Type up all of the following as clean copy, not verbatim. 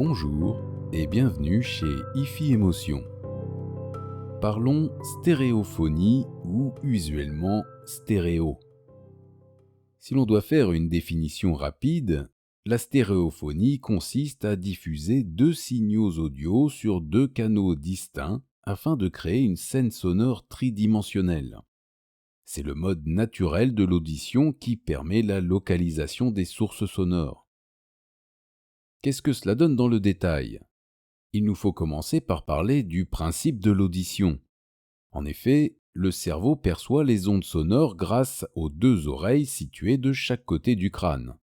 Bonjour et bienvenue chez IFI Émotion. Parlons stéréophonie ou usuellement stéréo. Si l'on doit faire une définition rapide, la stéréophonie consiste à diffuser deux signaux audio sur deux canaux distincts afin de créer une scène sonore tridimensionnelle. C'est le mode naturel de l'audition qui permet la localisation des sources sonores. Qu'est-ce que cela donne dans le détail ? Il nous faut commencer par parler du principe de l'audition. En effet, le cerveau perçoit les ondes sonores grâce aux deux oreilles situées de chaque côté du crâne.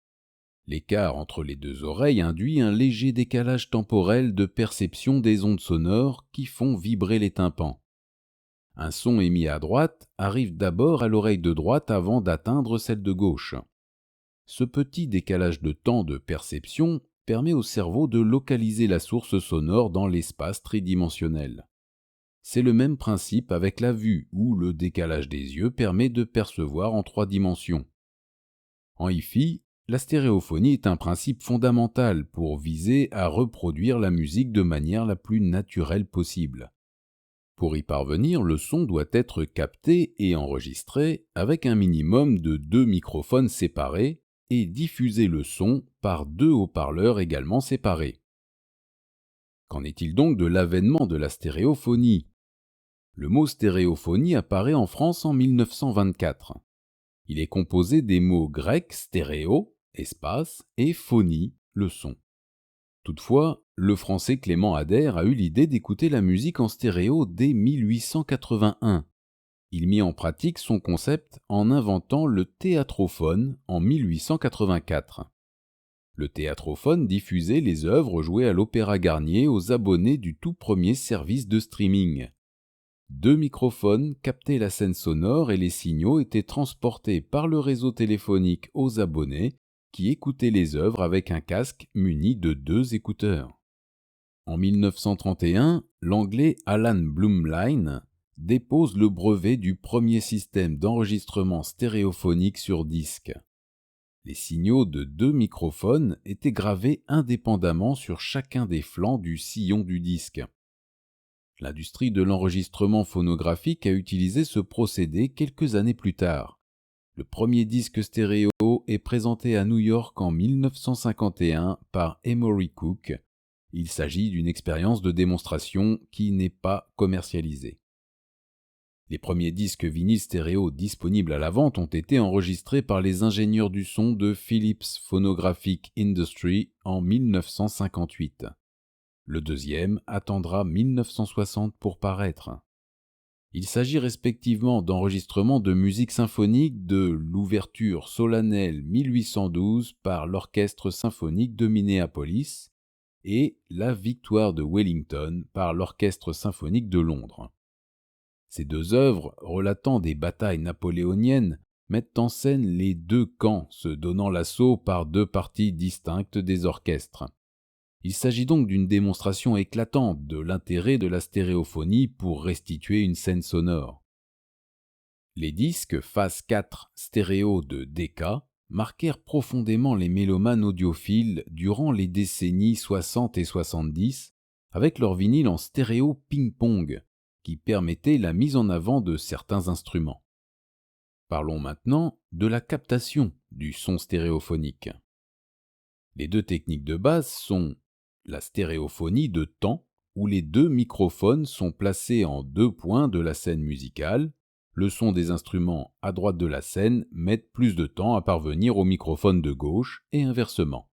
L'écart entre les deux oreilles induit un léger décalage temporel de perception des ondes sonores qui font vibrer les tympans. Un son émis à droite arrive d'abord à l'oreille de droite avant d'atteindre celle de gauche. Ce petit décalage de temps de perception permet au cerveau de localiser la source sonore dans l'espace tridimensionnel. C'est le même principe avec la vue, où le décalage des yeux permet de percevoir en trois dimensions. En hi-fi, la stéréophonie est un principe fondamental pour viser à reproduire la musique de manière la plus naturelle possible. Pour y parvenir, le son doit être capté et enregistré avec un minimum de deux microphones séparés et diffuser le son par deux haut-parleurs également séparés. Qu'en est-il donc de l'avènement de la stéréophonie ? Le mot stéréophonie apparaît en France en 1924. Il est composé des mots grecs stéréo, espace, et phonie, le son. Toutefois, le français Clément Ader a eu l'idée d'écouter la musique en stéréo dès 1881. Il mit en pratique son concept en inventant le théâtrophone en 1884. Le théâtrophone diffusait les œuvres jouées à l'Opéra Garnier aux abonnés du tout premier service de streaming. Deux microphones captaient la scène sonore et les signaux étaient transportés par le réseau téléphonique aux abonnés qui écoutaient les œuvres avec un casque muni de deux écouteurs. En 1931, l'anglais Alan Blumlein dépose le brevet du premier système d'enregistrement stéréophonique sur disque. Les signaux de deux microphones étaient gravés indépendamment sur chacun des flancs du sillon du disque. L'industrie de l'enregistrement phonographique a utilisé ce procédé quelques années plus tard. Le premier disque stéréo est présenté à New York en 1951 par Emory Cook. Il s'agit d'une expérience de démonstration qui n'est pas commercialisée. Les premiers disques vinyles stéréo disponibles à la vente ont été enregistrés par les ingénieurs du son de Philips Phonographic Industry en 1958. Le deuxième attendra 1960 pour paraître. Il s'agit respectivement d'enregistrements de musique symphonique de l'ouverture solennelle 1812 par l'Orchestre symphonique de Minneapolis et la Victoire de Wellington par l'Orchestre symphonique de Londres. Ces deux œuvres, relatant des batailles napoléoniennes, mettent en scène les deux camps se donnant l'assaut par deux parties distinctes des orchestres. Il s'agit donc d'une démonstration éclatante de l'intérêt de la stéréophonie pour restituer une scène sonore. Les disques Phase 4 stéréo de Decca marquèrent profondément les mélomanes audiophiles durant les décennies 60 et 70 avec leur vinyle en stéréo ping-pong qui permettait la mise en avant de certains instruments. Parlons maintenant de la captation du son stéréophonique. Les deux techniques de base sont la stéréophonie de temps, où les deux microphones sont placés en deux points de la scène musicale. Le son des instruments à droite de la scène met plus de temps à parvenir au microphone de gauche et inversement.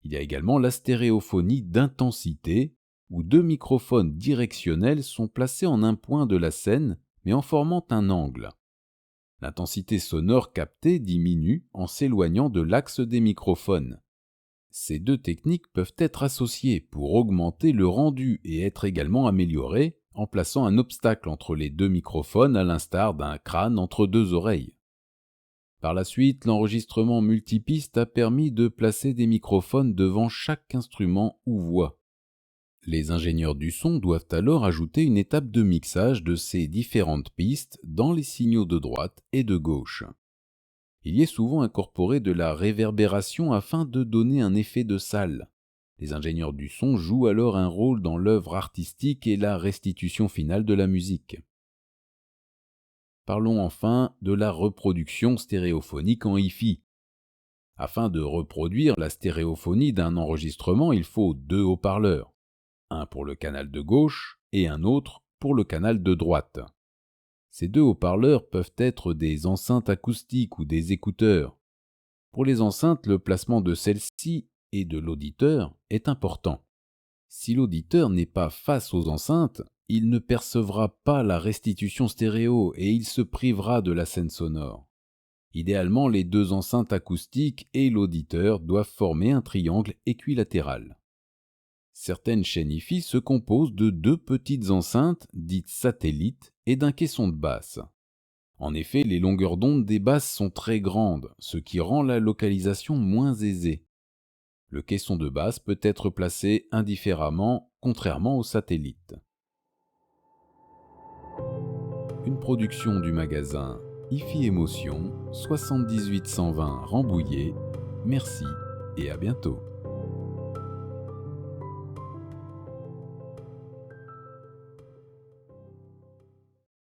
Il y a également la stéréophonie d'intensité, où deux microphones directionnels sont placés en un point de la scène, mais en formant un angle. L'intensité sonore captée diminue en s'éloignant de l'axe des microphones. Ces deux techniques peuvent être associées pour augmenter le rendu et être également améliorées en plaçant un obstacle entre les deux microphones à l'instar d'un crâne entre deux oreilles. Par la suite, l'enregistrement multipiste a permis de placer des microphones devant chaque instrument ou voix. Les ingénieurs du son doivent alors ajouter une étape de mixage de ces différentes pistes dans les signaux de droite et de gauche. Il y est souvent incorporé de la réverbération afin de donner un effet de salle. Les ingénieurs du son jouent alors un rôle dans l'œuvre artistique et la restitution finale de la musique. Parlons enfin de la reproduction stéréophonique en hi-fi. Afin de reproduire la stéréophonie d'un enregistrement, il faut deux haut-parleurs, un pour le canal de gauche et un autre pour le canal de droite. Ces deux haut-parleurs peuvent être des enceintes acoustiques ou des écouteurs. Pour les enceintes, le placement de celles-ci et de l'auditeur est important. Si l'auditeur n'est pas face aux enceintes, il ne percevra pas la restitution stéréo et il se privera de la scène sonore. Idéalement, les deux enceintes acoustiques et l'auditeur doivent former un triangle équilatéral. Certaines chaînes hi-fi se composent de deux petites enceintes, dites satellites, et d'un caisson de basse. En effet, les longueurs d'onde des basses sont très grandes, ce qui rend la localisation moins aisée. Le caisson de basse peut être placé indifféremment, contrairement aux satellites. Une production du magasin hi-fi Émotion, 78 120 Rambouillet. Merci et à bientôt.